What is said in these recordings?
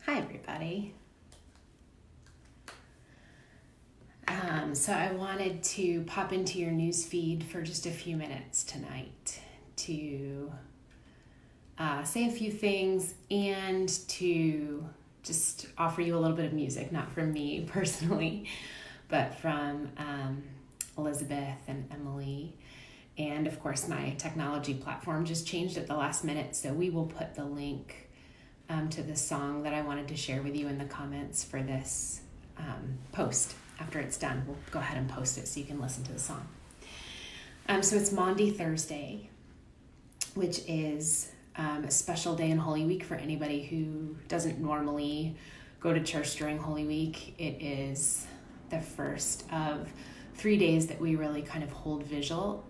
Hi, everybody. So I wanted to pop into your news feed for just a few minutes tonight to say a few things and to just offer you a little bit of music, not from me personally, but from Elizabeth and Emily. And of course, my technology platform just changed at the last minute, so we will put the link to the song that I wanted to share with you in the comments for this post. After it's done, we'll go ahead and post it so you can listen to the song. So it's Maundy Thursday, which is a special day in Holy Week for anybody who doesn't normally go to church during Holy Week. It is the first of 3 days that we really kind of hold vigil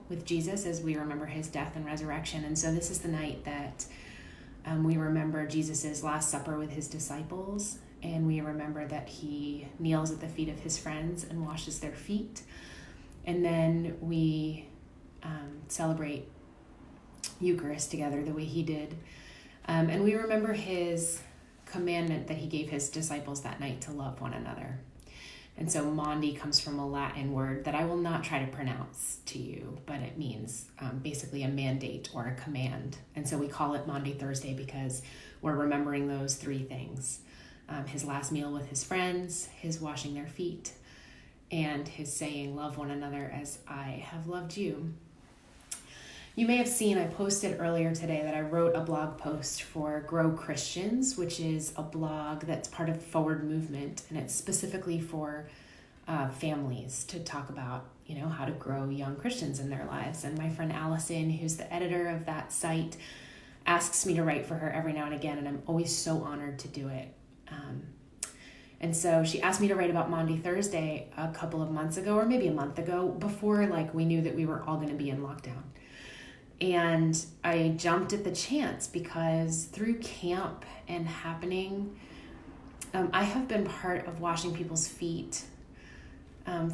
with Jesus as we remember his death and resurrection. And so this is the night that we remember Jesus's Last Supper with his disciples, and we remember that he kneels at the feet of his friends and washes their feet. And then we celebrate Eucharist together the way he did. And we remember his commandment that he gave his disciples that night to love one another. And so Maundy comes from a Latin word that I will not try to pronounce to you, but it means basically a mandate or a command. And so we call it Maundy Thursday because we're remembering those three things. His last meal with his friends, his washing their feet, and his saying, love one another as I have loved you. You may have seen I posted earlier today that I wrote a blog post for Grow Christians, which is a blog that's part of Forward Movement, and it's specifically for families to talk about, how to grow young Christians in their lives. And my friend Allison, who's the editor of that site, asks me to write for her every now and again, and I'm always so honored to do it. And so she asked me to write about Maundy Thursday a couple of months ago, or maybe a month ago, before we knew that we were all going to be in lockdown. And I jumped at the chance because through camp and happening, I have been part of washing people's feet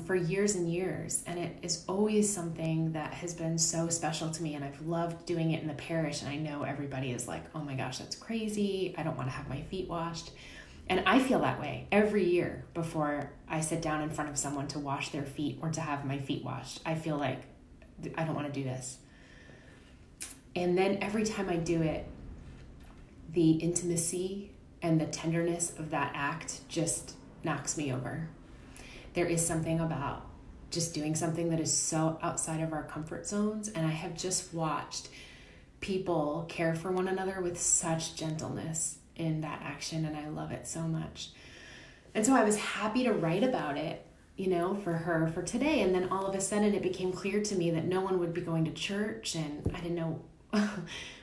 for years and years. And it is always something that has been so special to me. And I've loved doing it in the parish. And I know everybody is like, oh my gosh, that's crazy. I don't want to have my feet washed. And I feel that way every year before I sit down in front of someone to wash their feet or to have my feet washed. I feel like I don't want to do this. And then every time I do it, the intimacy and the tenderness of that act just knocks me over. There is something about just doing something that is so outside of our comfort zones. And I have just watched people care for one another with such gentleness in that action. And I love it so much. And so I was happy to write about it, for her for today. And then all of a sudden it became clear to me that no one would be going to church. And I didn't know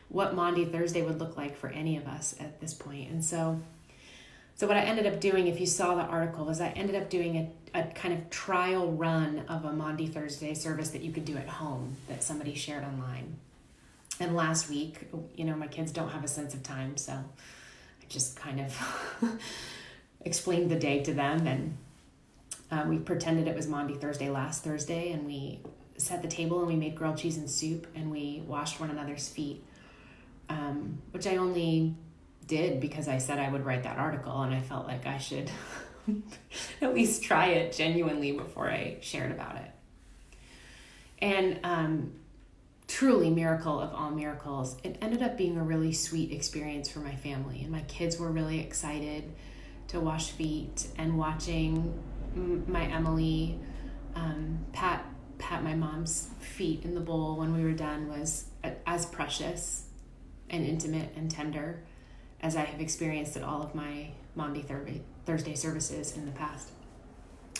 what Maundy Thursday would look like for any of us at this point. And so what I ended up doing, if you saw the article, is I ended up doing a kind of trial run of a Maundy Thursday service that you could do at home that somebody shared online. And last week, my kids don't have a sense of time, so I just kind of explained the day to them, and we pretended it was Maundy Thursday last Thursday, and we set the table and we made grilled cheese and soup, and we washed one another's feet, which I only did because I said I would write that article, and I felt like I should at least try it genuinely before I shared about it. And truly miracle of all miracles, it ended up being a really sweet experience for my family, and my kids were really excited to wash feet, and watching my Emily pat my mom's feet in the bowl when we were done was as precious and intimate and tender as I have experienced at all of my Maundy Thursday services in the past.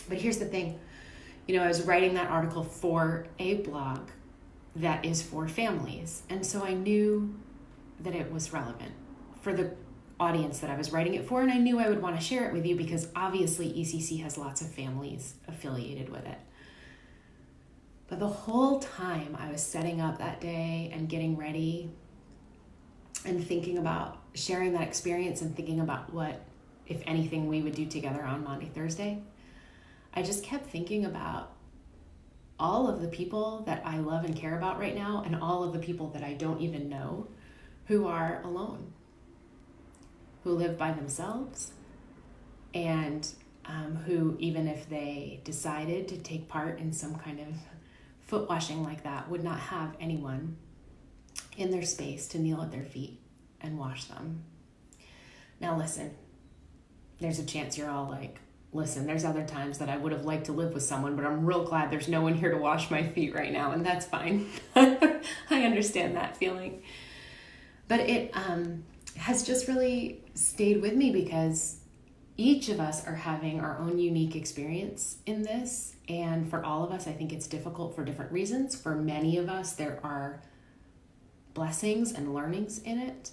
But here's the thing, I was writing that article for a blog that is for families. And so I knew that it was relevant for the audience that I was writing it for. And I knew I would want to share it with you because obviously ECC has lots of families affiliated with it. But the whole time I was setting up that day and getting ready and thinking about sharing that experience and thinking about what, if anything, we would do together on Maundy Thursday, I just kept thinking about all of the people that I love and care about right now, and all of the people that I don't even know who are alone. who live by themselves and who, even if they decided to take part in some kind of foot washing like that, would not have anyone in their space to kneel at their feet and wash them. Now listen, there's a chance you're all like, listen, there's other times that I would have liked to live with someone, but I'm real glad there's no one here to wash my feet right now, and that's fine. I understand that feeling. But it has just really stayed with me because each of us are having our own unique experience in this. And for all of us, I think it's difficult for different reasons. For many of us, there are blessings and learnings in it.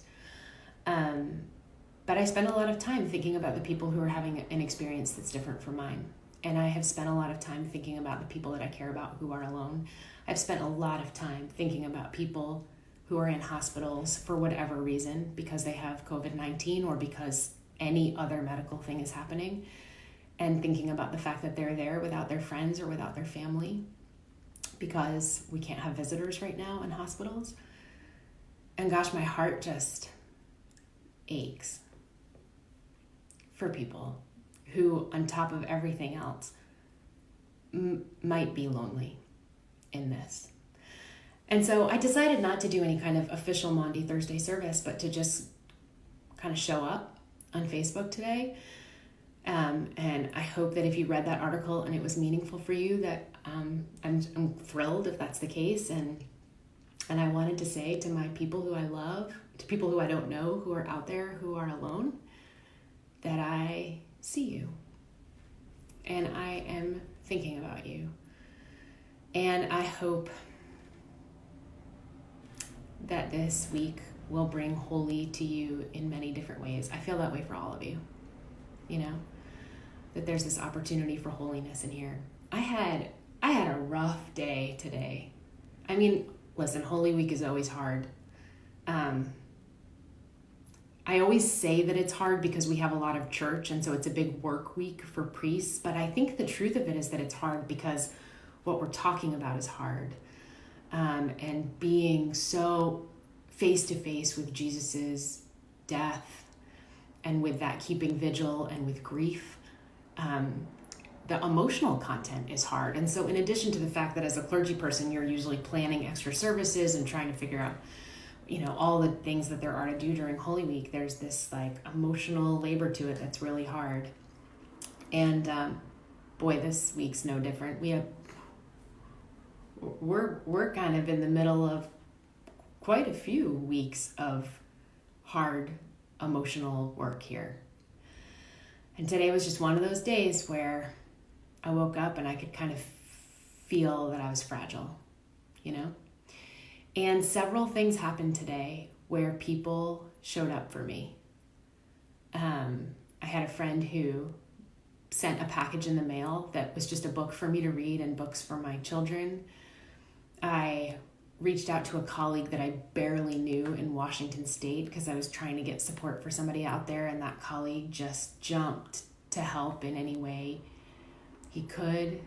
But I spend a lot of time thinking about the people who are having an experience that's different from mine. And I have spent a lot of time thinking about the people that I care about who are alone. I've spent a lot of time thinking about people who are in hospitals for whatever reason, because they have COVID-19 or because any other medical thing is happening, and thinking about the fact that they're there without their friends or without their family because we can't have visitors right now in hospitals. And gosh, my heart just aches for people who, on top of everything else, might be lonely in this. And so I decided not to do any kind of official Maundy Thursday service, but to just kind of show up on Facebook today. And I hope that if you read that article and it was meaningful for you, that I'm thrilled if that's the case. And I wanted to say to my people who I love, to people who I don't know, who are out there, who are alone, that I see you. And I am thinking about you. And I hope that this week will bring holy to you in many different ways. I feel that way for all of you, that there's this opportunity for holiness in here. I had a rough day today. I mean, listen, Holy Week is always hard. I always say that it's hard because we have a lot of church, and so it's a big work week for priests, but I think the truth of it is that it's hard because what we're talking about is hard. And being so face-to-face with Jesus's death, and with that keeping vigil, and with grief, the emotional content is hard. And so in addition to the fact that as a clergy person, you're usually planning extra services and trying to figure out, all the things that there are to do during Holy Week, there's this like emotional labor to it that's really hard. And boy, this week's no different. We're kind of in the middle of quite a few weeks of hard emotional work here. And today was just one of those days where I woke up and I could kind of feel that I was fragile, And several things happened today where people showed up for me. I had a friend who sent a package in the mail that was just a book for me to read and books for my children. I reached out to a colleague that I barely knew in Washington State because I was trying to get support for somebody out there, and that colleague just jumped to help in any way he could.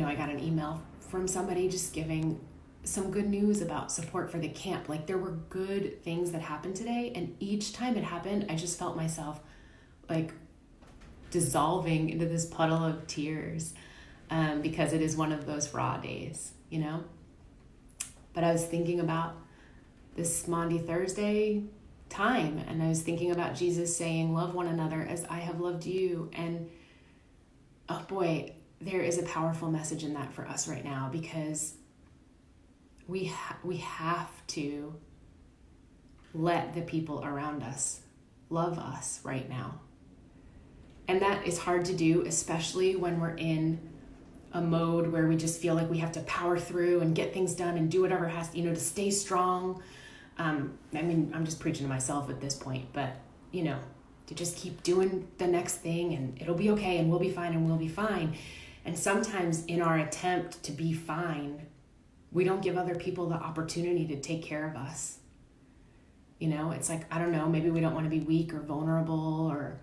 I got an email from somebody just giving some good news about support for the camp. Like, there were good things that happened today, and each time it happened, I just felt myself like dissolving into this puddle of tears. Because it is one of those raw days, But I was thinking about this Maundy Thursday time, and I was thinking about Jesus saying, love one another as I have loved you. And oh boy, there is a powerful message in that for us right now, because we have to let the people around us love us right now. And that is hard to do, especially when we're in a mode where we just feel like we have to power through and get things done and do whatever has to stay strong. I'm just preaching to myself at this point, but to just keep doing the next thing, and it'll be okay, and we'll be fine, and we'll be fine. And sometimes in our attempt to be fine, we don't give other people the opportunity to take care of us. It's like, I don't know, maybe we don't want to be weak or vulnerable, or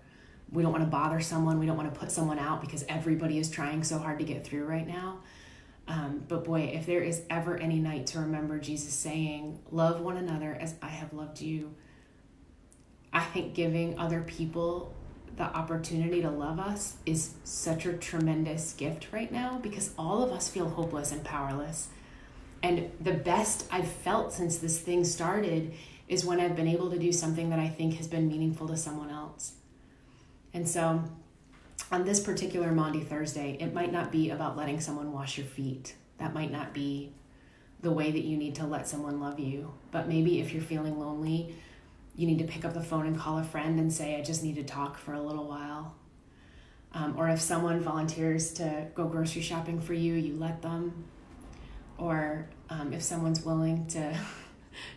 we don't want to bother someone. We don't want to put someone out because everybody is trying so hard to get through right now. But boy, if there is ever any night to remember Jesus saying, love one another as I have loved you, I think giving other people the opportunity to love us is such a tremendous gift right now, because all of us feel hopeless and powerless. And the best I've felt since this thing started is when I've been able to do something that I think has been meaningful to someone else. And so on this particular Maundy Thursday, it might not be about letting someone wash your feet. That might not be the way that you need to let someone love you. But maybe if you're feeling lonely, you need to pick up the phone and call a friend and say, I just need to talk for a little while. Or if someone volunteers to go grocery shopping for you, you let them. Or if someone's willing to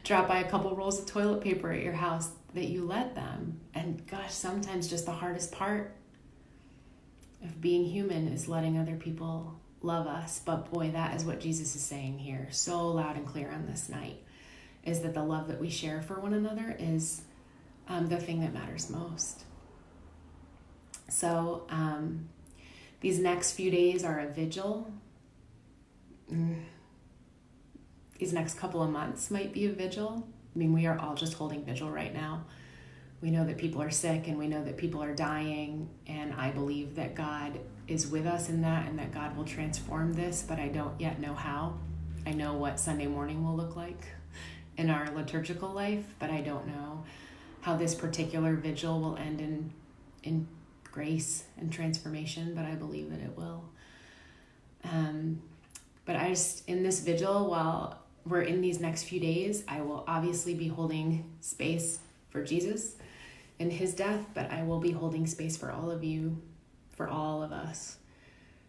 drop by a couple rolls of toilet paper at your house, that you let them. And gosh, sometimes just the hardest part of being human is letting other people love us. But boy, that is what Jesus is saying here so loud and clear on this night, is that the love that we share for one another is the thing that matters most. So these next few days are a vigil. These next couple of months might be a vigil. I mean, we are all just holding vigil right now. We know that people are sick and we know that people are dying, and I believe that God is with us in that and that God will transform this, but I don't yet know how. I know what Sunday morning will look like in our liturgical life, but I don't know how this particular vigil will end in grace and transformation, but I believe that it will. But I just, in this vigil, while we're in these next few days, I will obviously be holding space for Jesus in his death, but I will be holding space for all of you, for all of us,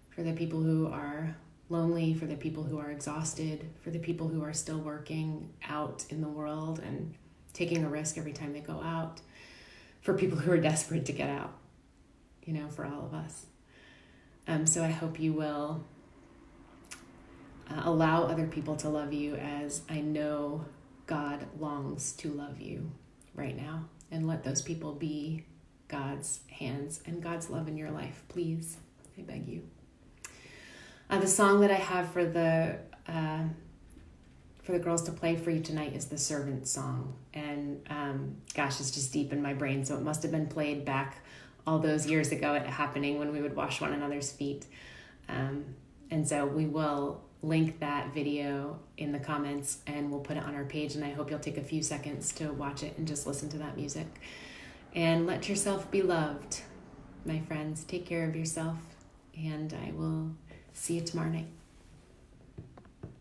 for the people who are lonely, for the people who are exhausted, for the people who are still working out in the world and taking a risk every time they go out, for people who are desperate to get out, for all of us. So I hope you will allow other people to love you as I know God longs to love you right now, and let those people be God's hands and God's love in your life. Please, I beg you. The song that I have for the girls to play for you tonight is the Servant Song. And it's just deep in my brain. So it must have been played back all those years ago at Happening when we would wash one another's feet. And so we will link that video in the comments and we'll put it on our page. And I hope you'll take a few seconds to watch it and just listen to that music. And let yourself be loved, my friends. Take care of yourself. And I will see you tomorrow night.